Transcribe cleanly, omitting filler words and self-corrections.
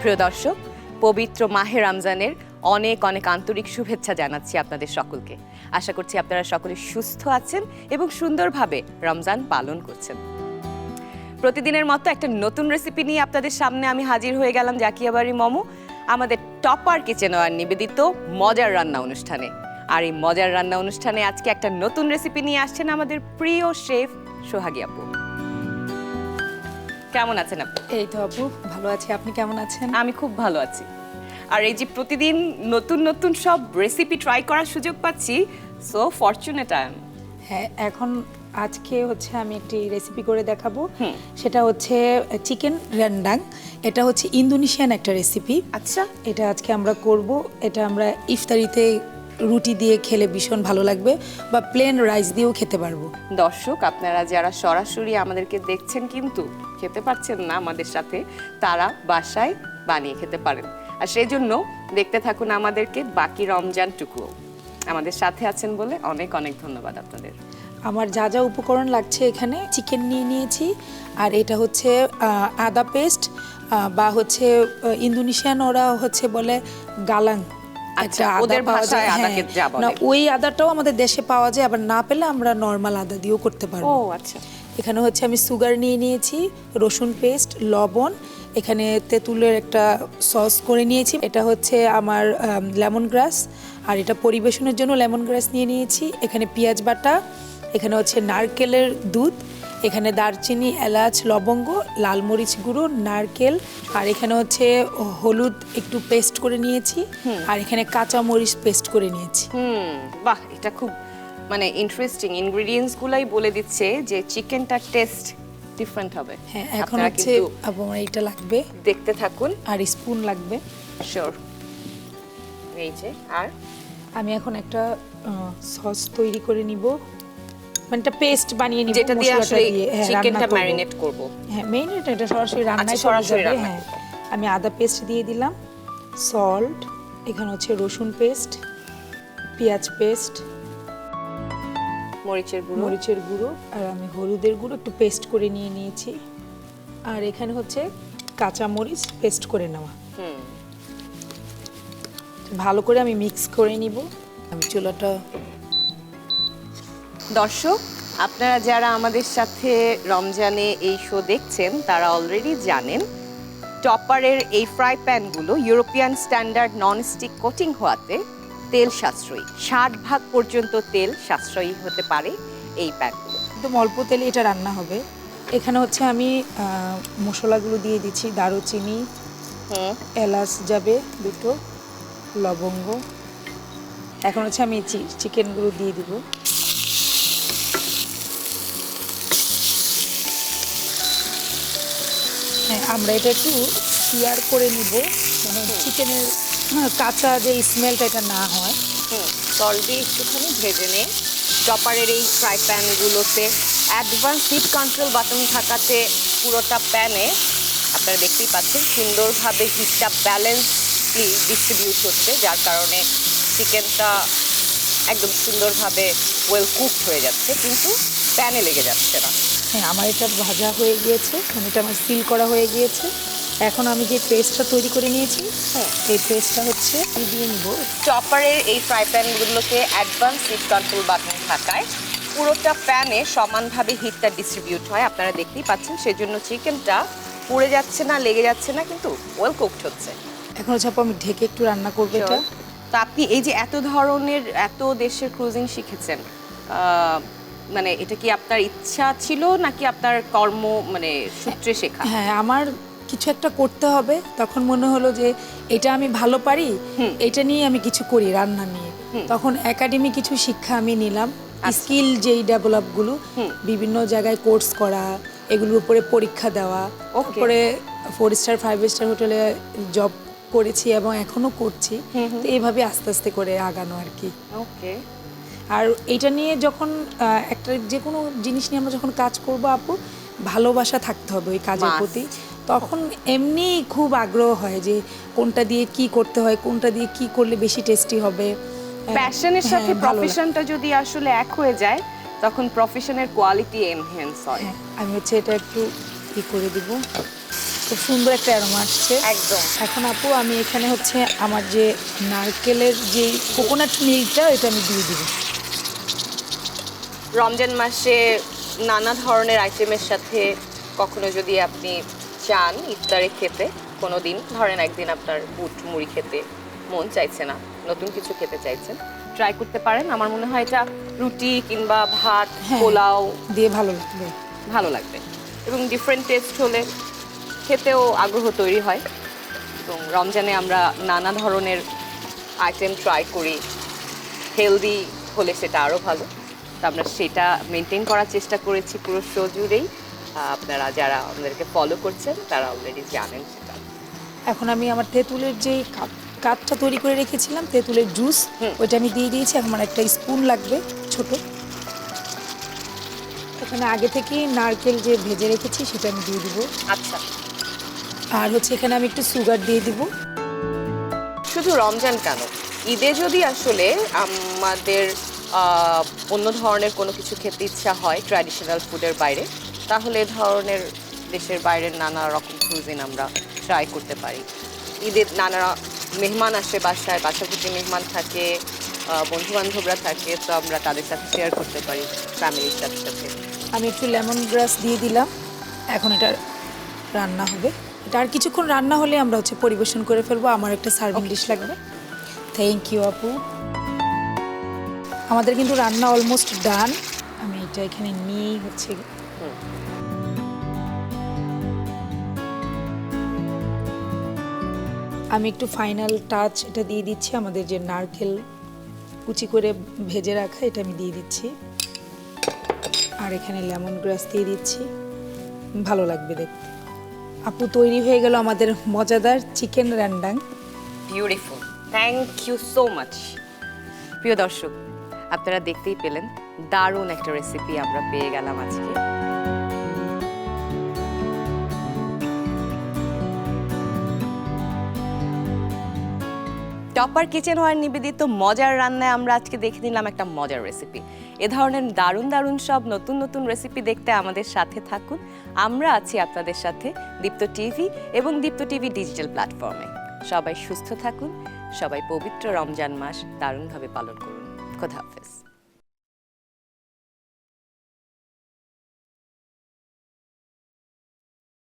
প্রিয় দর্শক, পবিত্র মাহে রমজানের অনেক অনেক আন্তরিক শুভেচ্ছা জানাচ্ছি আপনাদের সকলকে। আশা করছি আপনারা সকলে সুস্থ আছেন এবং সুন্দরভাবে রমজান পালন করছেন। প্রতিদিনের মতো একটা নতুন রেসিপি নিয়ে আপনাদের সামনে আমি হাজির হয়ে গেলাম জাকিয়া বাড়ি মোমো, আমাদের টপার কিচেন ওয়ার নিবেদিত মজার রান্না অনুষ্ঠানে। আর এই মজার রান্না অনুষ্ঠানে আজকে একটা নতুন রেসিপি নিয়ে আসছেন আমাদের প্রিয় শেফ সোহাগী আপু। কেমন আছেন আপু? এই তো আপু, ভালো আছি। আপনি কেমন আছেন? আমি খুব ভালো আছি। আর এই যে প্রতিদিন নতুন নতুন সব রেসিপি ট্রাই করার সুযোগ পাচ্ছি, সো ফরচুনেট আই এম। হ্যাঁ, এখন আজকে হচ্ছে আমি একটি রেসিপি করে দেখাবো। সেটা হচ্ছে চিকেন রেন্ডাং। এটা হচ্ছে ইন্দোনেশিয়ান একটা রেসিপি। আচ্ছা, এটা আজকে আমরা করব। এটা আমরা ইফতারিতে রুটি দিয়ে খেলে ভীষণ ভালো লাগবে, বা প্লেন রাইস দিয়েও খেতে পারবো। দর্শক আপনারা যারা সরাসরি আমাদেরকে দেখছেন কিন্তু খেতে পারছেন না আমাদের সাথে, তারা বাসায় বানিয়ে খেতে পারেন। আর সেই জন্য দেখতে থাকুন আমাদেরকে বাকি রমজানটুকুও। আমাদের সাথে আছেন বলে অনেক অনেক ধন্যবাদ আপনাদের। আমার যা যা উপকরণ লাগছে, এখানে চিকেন নিয়ে নিয়েছি, আর এটা হচ্ছে আদা পেস্ট, বা হচ্ছে ইন্দোনেশিয়ান ওরা হচ্ছে বলে গালাং। আচ্ছা, ওদের ভাষায় আদাকে যা বলে। না, ওই আদাটাও আমাদের দেশে পাওয়া যায়, আবার না পেলে আমরা নর্মাল আদা দিয়েও করতে পারবো। ও আচ্ছা। এখানে হচ্ছে আমি সুগার নিয়ে নিয়েছি, রসুন পেস্ট, লবণ, এখানে তেঁতুলের একটা সস করে নিয়েছি। এটা হচ্ছে আমার লেমন গ্রাস, আর এটা পরিবেশনের জন্য লেমন গ্রাস নিয়ে নিয়েছি। এখানে পেঁয়াজ বাটা, এখানে হচ্ছে নারকেলের দুধ, এখানে দারচিনি, এলাচ, লবঙ্গ, লাল মরিচ গুঁড়ো, নারকেল, আর এখানে হচ্ছে হলুদ একটু পেস্ট করে নিয়েছি, আর এখানে কাঁচা মরিচ পেস্ট করে নিয়েছি। বাহ, এটা খুব মানে ইন্টারেস্টিং। ইনগ্রেডিয়েন্টস গুলাই বলে দিচ্ছে যে চিকেনটা টেস্ট ডিফারেন্ট হবে। হ্যাঁ, এখন হচ্ছে আমার এইটা লাগবে, দেখতে থাকুন। আর স্পুন লাগবে। শিওর। এই যে, আর আমি এখন একটা সস তৈরি করে নিব, মানে একটা পেস্ট বানিয়ে নিব, যেটা দিয়ে আসলে চিকেনটা রান্না ম্যারিনেট করব। হ্যাঁ, মেরিনেট এটা সরাসরি রান্নায় আচ্ছা, সরাসরি যাবে। রান্না হ্যাঁ, আমি আদা পেস্ট দিয়ে দিলাম, সল্ট, এখানে হচ্ছে রসুন পেস্ট, পেঁয়াজ পেস্ট, মরিচের গুঁড়ো, আর আমি হলুদের গুঁড়ো একটু পেস্ট করে নিয়ে নিয়েছি, আর এখানে হচ্ছে কাঁচা মরিচ পেস্ট করে নেওয়া। ভালো করে আমি মিক্স করে নিব। আমি চুলাটা। দর্শক আপনারা যারা আমাদের সাথে রমজানে এই শো দেখছেন তারা অলরেডি জানেন টপারের এই ফ্রাই প্যানগুলো ইউরোপিয়ান স্ট্যান্ডার্ড ননস্টিক কোটিং হওয়াতে তেল সাশ্রয়ী, 60% পর্যন্ত তেল সাশ্রয়ী হতে পারে এই প্যানগুলো। একদম অল্প তেলে এটা রান্না হবে। এখানে হচ্ছে আমি মশলাগুলো দিয়ে দিচ্ছি, দারুচিনি, এলাচ যাবে দুটো, লবঙ্গ। এখন হচ্ছে আমি চিকেনগুলো দিয়ে দিব। হ্যাঁ, আমরা এটা একটু সিয়ার করে নিব, চিকেনের কাঁচা যে স্মেলটা এটা না হয়। সল্ট দিয়ে একটুখানি ভেজে নিয়ে টপারের এই ফ্রাই প্যানগুলোতে অ্যাডভান্স হিট কন্ট্রোল বাটন থাকাতে পুরোটা প্যানে আপনারা দেখতেই পাচ্ছেন সুন্দরভাবে হিটটা ব্যালেন্সলি ডিস্ট্রিবিউট হচ্ছে, যার কারণে চিকেনটা একদম সুন্দরভাবে ওয়েল কুকড হয়ে যাচ্ছে, কিন্তু প্যানে লেগে যাচ্ছে না। হ্যাঁ, আমার এটা ভাজা হয়ে গিয়েছে, মানে এটা আমার সিল করা হয়ে গিয়েছে। এখন আমি যে পেস্টটা তৈরি করে নিয়েছি, এই পেস্টটা হচ্ছে দিয়ে নিব। চপারের এই ফ্রাই প্যানগুলোতে অ্যাডভান্স হিট কন্ট্রোল বাটন থাকায় পুরোটা প্যানে সমানভাবে হিটটা ডিস্ট্রিবিউট হয়, আপনারা দেখতেই পাচ্ছেন। সেজন্য চিকেনটা পুড়ে যাচ্ছে না, লেগে যাচ্ছে না, কিন্তু ওয়েল কুকড হচ্ছে। এখন হচ্ছে আমি ঢেকে একটু রান্না করবো এটা। তো আপনি এই যে এত ধরনের এত দেশের ক্রুজিং শিখেছেন, মানে এটা কি আপনার ইচ্ছা ছিল নাকি আপনার কর্ম মানে সূত্রে শেখা? হ্যাঁ, আমার কিছু একটা করতে হবে, তখন মনে হলো যে এটা আমি ভালো পারি, এটা নিয়ে আমি কিছু করি রান্না নিয়ে। তখন একাডেমি কিছু শিক্ষা আমি নিলাম, স্কিল যেই ডেভেলপগুলো, বিভিন্ন জায়গায় কোর্স করা, এগুলোর উপরে পরীক্ষা দেওয়া, তারপরে 4 স্টার 5 স্টার হোটেলে জব করেছি এবং এখনো করছি। তো এইভাবে আস্তে আস্তে করে আগানো আর কি। ওকে। আর এটা নিয়ে যখন একটা যে কোনো জিনিস নিয়ে আমরা যখন কাজ করব আপু, ভালোবাসা থাকতে হবে ওই কাজের প্রতি। তখন এমনি খুব আগ্রহ হয় যে কোনটা দিয়ে কি করতে হয়, কোনটা দিয়ে কি করলে বেশি টেস্টি হবে। প্যাশনের সাথে প্রফেশনটা যদি আসলে এক হয়ে যায় তখন প্রফেশনের কোয়ালিটি এনহ্যান্স হয়। আমি হচ্ছে এটা একটু ই করে দিব। খুব সুন্দর একটা অ্যারোমা আসছে। একদম। এখন আপু আমি এখানে হচ্ছে আমার যে নারকেলের যে কোকোনাট মিল্কটা এটা আমি দিয়ে দিব। রমজান মাসে নানা ধরনের আইটেমের সাথে কখনো যদি আপনি চান ইফতারে খেতে, কোনো দিন ধরেন একদিন আপনার বুট মুড়ি খেতে মন চাইছে না, নতুন কিছু খেতে চাইছেন, ট্রাই করতে পারেন। আমার মনে হয় এটা রুটি কিংবা ভাত, হ্যাঁ। পোলাও দিয়ে ভালো লাগবে। ভালো লাগবে এবং ডিফারেন্ট টেস্ট হলে খেতেও আগ্রহ তৈরি হয়। এবং রমজানে আমরা নানা ধরনের আইটেম ট্রাই করি, হেলদি হলে সেটা আরও ভালো। তো আমরা সেটা মেনটেন করার চেষ্টা করেছি পুরো শো জুড়েই। আপনারা যারা আমাদেরকে ফলো করছেন তারা অলরেডি জানেন সেটা। এখন আমি আমার তেঁতুলের যে কাপটা তৈরি করে রেখেছিলাম, তেঁতুলের জুস, ওইটা আমি দিয়ে দিয়েছি। আমার একটা স্পুন লাগবে ছোট। এখানে আগে থেকেই নারকেল যে ভেজে রেখেছি সেটা আমি দিয়ে দিব। আচ্ছা, আর হচ্ছে এখানে আমি একটু সুগার দিয়ে দিব। শুধু রমজান কেন, ঈদে যদি আসলে আমাদের অন্য ধরনের কোনো কিছু খেতে ইচ্ছা হয় ট্র্যাডিশনাল ফুডের বাইরে, তাহলে এ ধরনের দেশের বাইরের নানা রকম কুজিন আমরা ট্রাই করতে পারি। ঈদের নানা মেহমান আসে বাসায়, বাসাভর্তি মেহমান থাকে, বন্ধু বান্ধবরা থাকে, তো আমরা তাদের সাথে শেয়ার করতে পারি ফ্যামিলির সাথে সাথে। আমি একটু লেমন গ্রাস দিয়ে দিলাম। এখন এটা রান্না হবে। এটা আর কিছুক্ষণ রান্না হলে আমরা হচ্ছে পরিবেশন করে ফেলবো। আমার একটা সার্ভিং ডিশ লাগবে। থ্যাংক ইউ আপু। আমাদের কিন্তু রান্না অলমোস্ট ডান। আমি এটা এখানে নিয়েই হচ্ছে আমি একটু ফাইনাল টাচ এটা দিয়ে দিচ্ছি। আমাদের যে নারকেল কুচি করে ভেজে রাখা, এটা আমি দিয়ে দিচ্ছি। আর এখানে লেমন গ্রাস দিয়ে দিচ্ছি। ভালো লাগবে দেখতে। আপু, তৈরি হয়ে গেল আমাদের মজাদার chicken rendang. Beautiful, thank you so much. প্রিয় দর্শক, আপনারা দেখতেই পেলেন দারুণ একটা রেসিপি আমরা পেয়ে গেলাম আজকে। টপার কিচেনওয়্যার নিবেদিত মজার রান্নায় আমরা আজকে দেখে নিলাম একটা মজার রেসিপি। এ ধরনের দারুণ দারুণ সব নতুন নতুন রেসিপি দেখতে আমাদের সাথে থাকুন। আমরা আছি আপনাদের সাথে দীপ্ত টিভি এবং দীপ্ত টিভি ডিজিটাল প্ল্যাটফর্মে। সবাই সুস্থ থাকুন, সবাই পবিত্র রমজান মাস দারুণভাবে পালন করুন। খোদা হাফেজ।